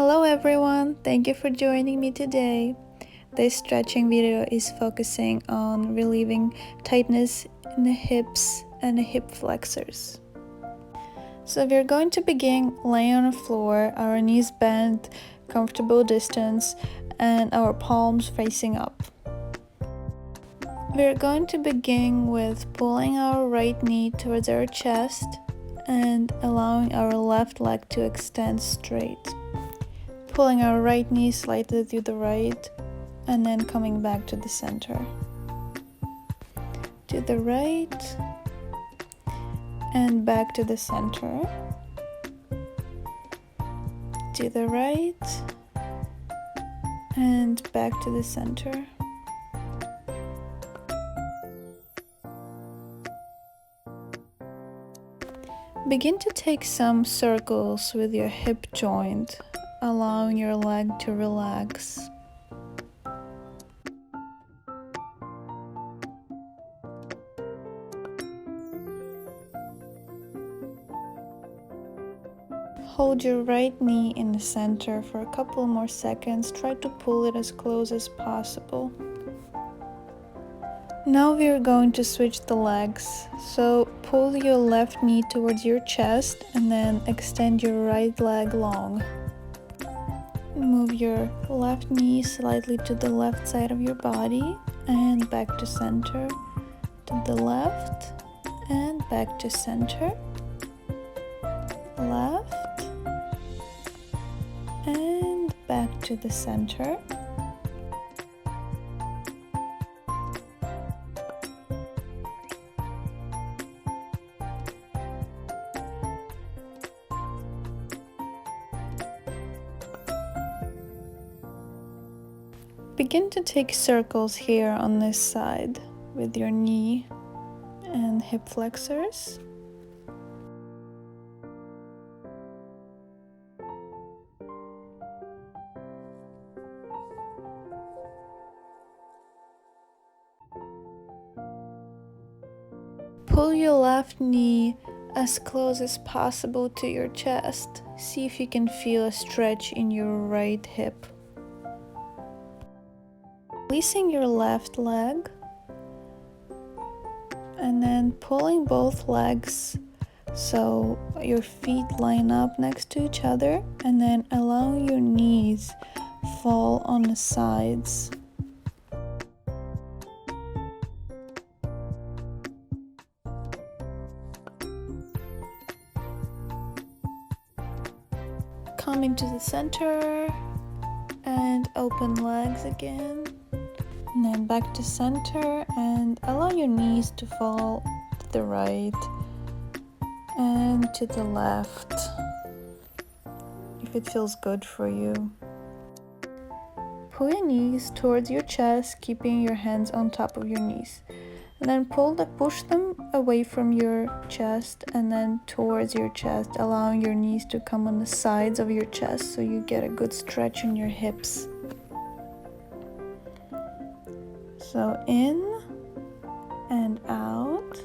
Hello everyone, thank you for joining me today. This stretching video is focusing on relieving tightness in the hips and the hip flexors. So we're going to begin laying on the floor, our knees bent, comfortable distance, and our palms facing up. We're going to begin with pulling our right knee towards our chest and allowing our left leg to extend straight. Pulling our right knee slightly to the right and then coming back to the center. To the right and back to the center. To the right and back to the center. Begin to take some circles with your hip joint, allowing your leg to relax. Hold your right knee in the center for a couple more seconds. Try to pull it as close as possible. Now we are going to switch the legs. So pull your left knee towards your chest and then extend your right leg long. Move your left knee slightly to the left side of your body and back to center. To the left and back to center. Left and back to the center. Begin to take circles here on this side with your knee and hip flexors. Pull your left knee as close as possible to your chest. See if you can feel a stretch in your right hip. Releasing your left leg and then pulling both legs so your feet line up next to each other, and then allowing your knees fall on the sides. Come into the center and open legs again. And then back to center and allow your knees to fall to the right and to the left if it feels good for you. Pull your knees towards your chest, keeping your hands on top of your knees. And then push them away from your chest and then towards your chest, allowing your knees to come on the sides of your chest so you get a good stretch in your hips. So in and out,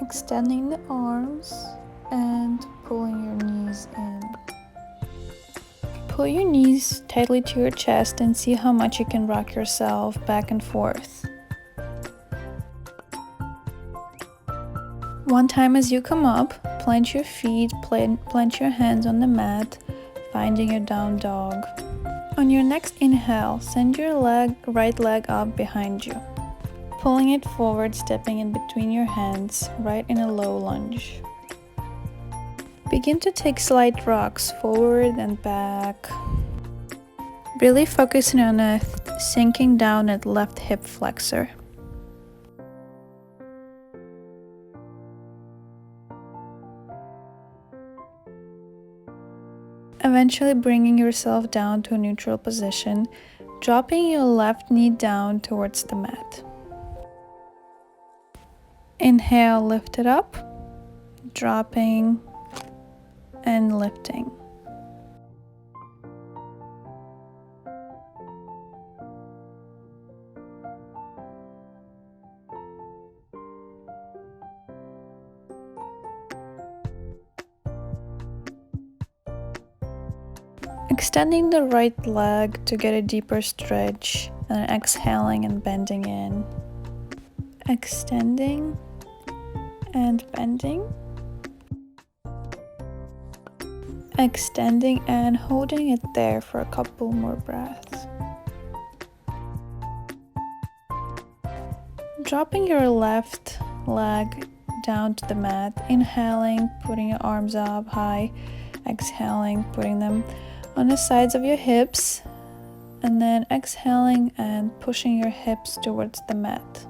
extending the arms and pulling your knees in. Pull your knees tightly to your chest and see how much you can rock yourself back and forth. One time as you come up, plant your feet, plant your hands on the mat, finding your down dog. On your next inhale, send your right leg up behind you. Pulling it forward, stepping in between your hands, right in a low lunge. Begin to take slight rocks forward and back. Really focusing on sinking down at left hip flexor. Eventually bringing yourself down to a neutral position, dropping your left knee down towards the mat. Inhale, lift it up, dropping and lifting. Extending the right leg to get a deeper stretch, and then exhaling and bending in. Extending and bending. Extending and holding it there for a couple more breaths. Dropping your left leg down to the mat, inhaling, putting your arms up high, exhaling, putting them on the sides of your hips, and then exhaling and pushing your hips towards the mat.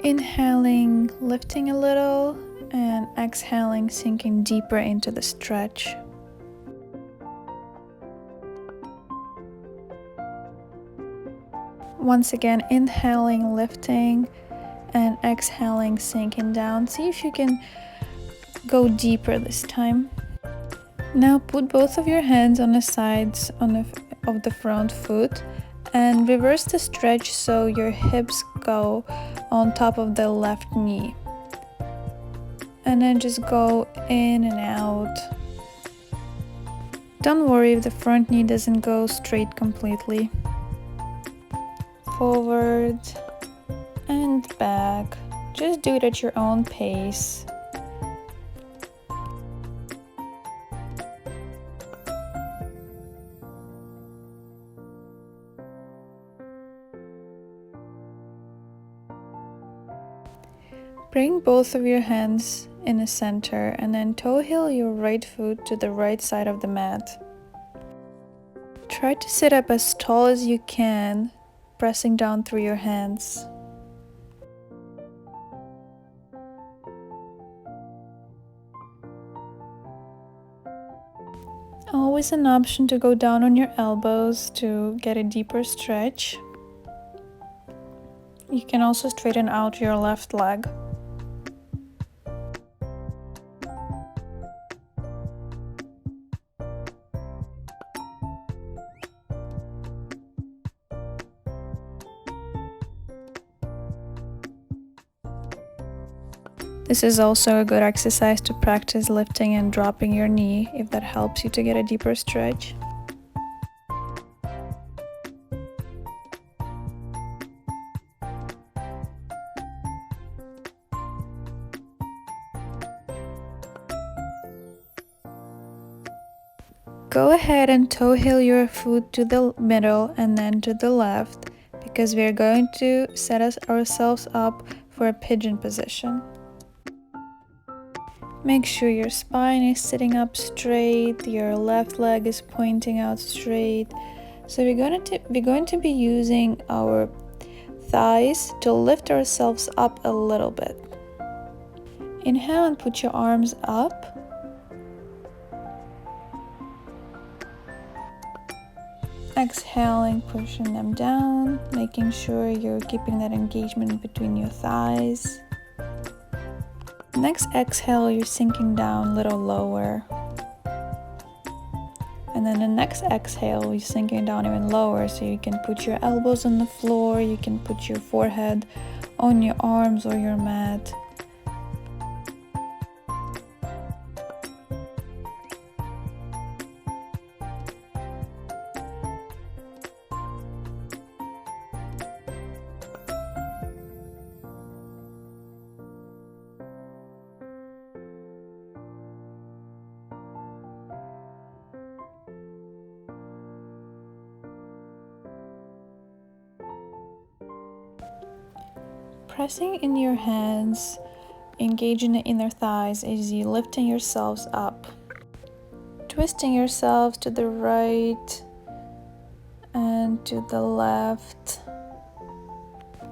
Inhaling, lifting a little, and exhaling, sinking deeper into the stretch. Once again, inhaling, lifting, and exhaling, sinking down. See if you can go deeper this time. Now put both of your hands on the sides of the front foot and reverse the stretch so your hips go on top of the left knee. And then just go in and out. Don't worry if the front knee doesn't go straight completely. Forward and back. Just do it at your own pace. Bring both of your hands in the center and then toe heel your right foot to the right side of the mat. Try to sit up as tall as you can, pressing down through your hands. Always an option to go down on your elbows to get a deeper stretch. You can also straighten out your left leg. This is also a good exercise to practice lifting and dropping your knee if that helps you to get a deeper stretch. Go ahead and toe heel your foot to the middle and then to the left because we are going to set ourselves up for a pigeon position. Make sure your spine is sitting up straight, your left leg is pointing out straight. So we're going to be using our thighs to lift ourselves up a little bit. Inhale and put your arms up. Exhaling, pushing them down, making sure you're keeping that engagement between your thighs. Next exhale, you're sinking down a little lower. And then the next exhale, you're sinking down even lower, so you can put your elbows on the floor, you can put your forehead on your arms or your mat. Pressing in your hands, engaging the inner thighs as you lifting yourselves up. Twisting yourselves to the right and to the left.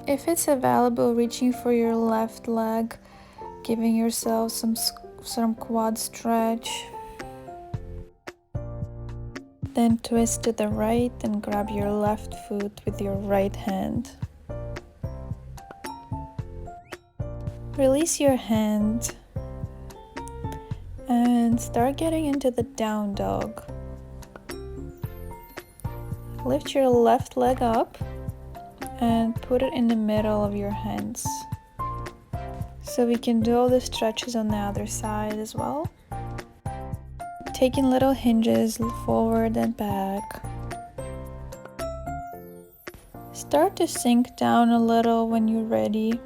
If it's available, reaching for your left leg, giving yourself some quad stretch. Then twist to the right and grab your left foot with your right hand. Release your hand and start getting into the down dog. Lift your left leg up and put it in the middle of your hands. So we can do all the stretches on the other side as well. Taking little hinges forward and back. Start to sink down a little when you're ready.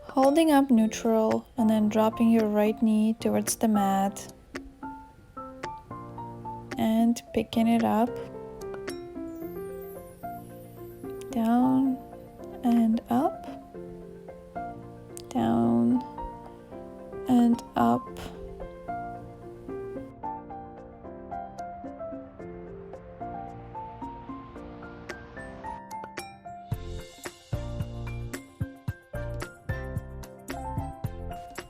Holding up neutral and then dropping your right knee towards the mat. And picking it up. Down and up. Down and up.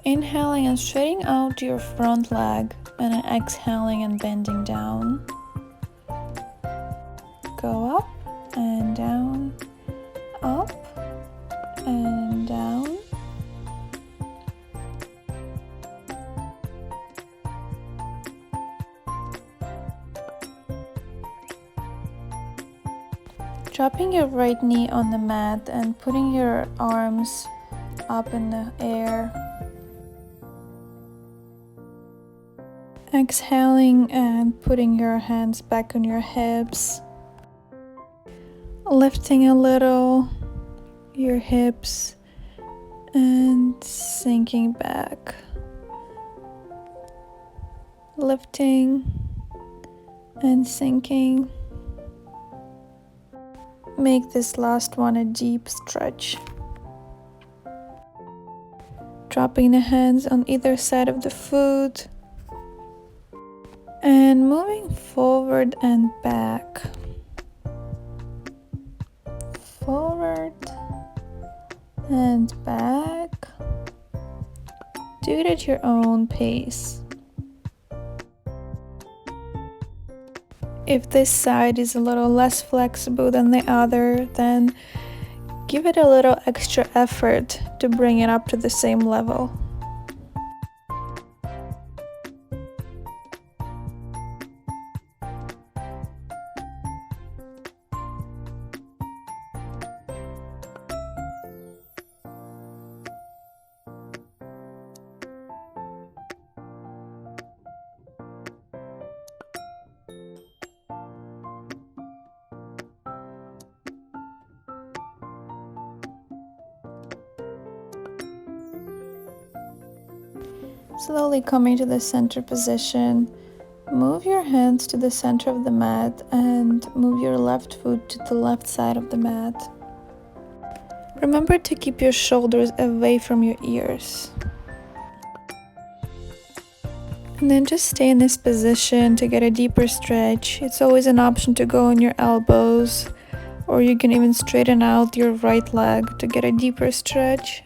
Inhaling and straightening out your front leg, and then exhaling and bending down. Go up and down, up and down. Dropping your right knee on the mat and putting your arms up in the air. Exhaling and putting your hands back on your hips. Lifting a little your hips and sinking back. Lifting and sinking. Make this last one a deep stretch. Dropping the hands on either side of the foot. And moving forward and back. Forward and back. Do it at your own pace. If this side is a little less flexible than the other, then give it a little extra effort to bring it up to the same level. Slowly coming to the center position, move your hands to the center of the mat and move your left foot to the left side of the mat. Remember to keep your shoulders away from your ears. And then just stay in this position to get a deeper stretch. It's always an option to go on your elbows, or you can even straighten out your right leg to get a deeper stretch.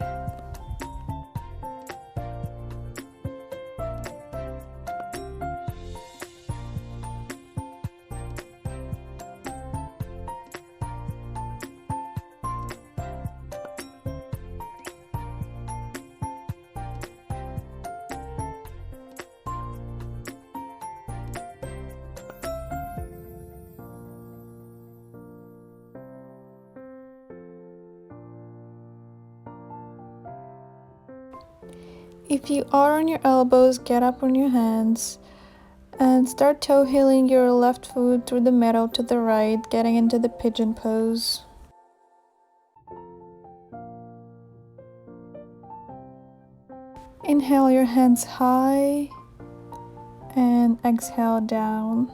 If you are on your elbows, get up on your hands and start toe heeling your left foot through the middle to the right, getting into the pigeon pose. Inhale your hands high and exhale down.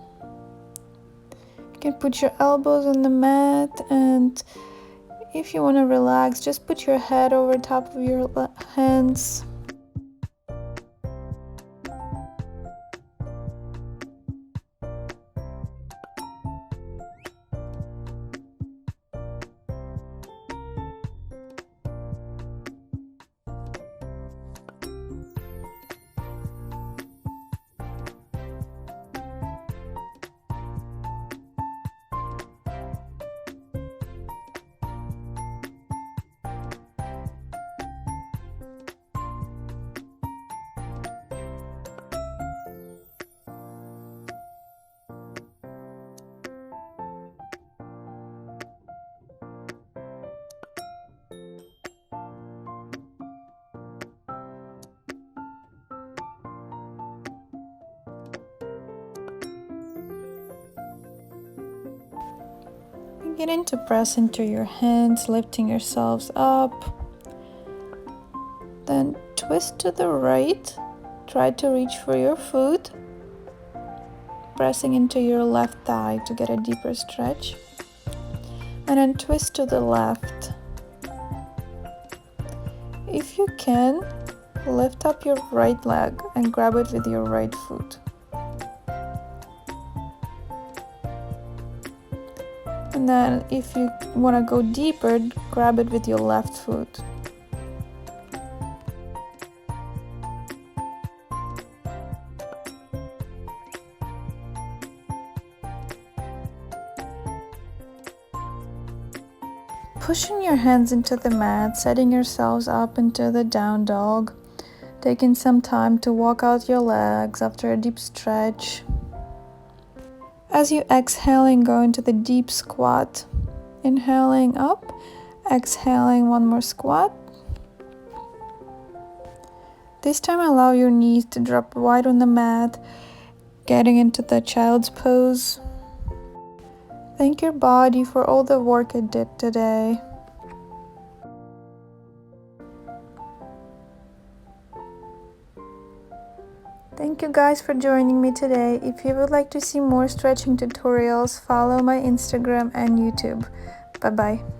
You can put your elbows on the mat, and if you want to relax, just put your head over top of your hands. Begin to press into your hands, lifting yourselves up. Then twist to the right. Try to reach for your foot. Pressing into your left thigh to get a deeper stretch. And then twist to the left. If you can, lift up your right leg and grab it with your right foot. And then if you want to go deeper, grab it with your left foot. Pushing your hands into the mat, setting yourselves up into the down dog. Taking some time to walk out your legs after a deep stretch. As you exhaling, go into the deep squat. Inhaling up, exhaling one more squat. This time allow your knees to drop wide on the mat, getting into the child's pose. Thank your body for all the work it did today. Thank you guys for joining me today. If you would like to see more stretching tutorials, follow my Instagram and YouTube. Bye bye.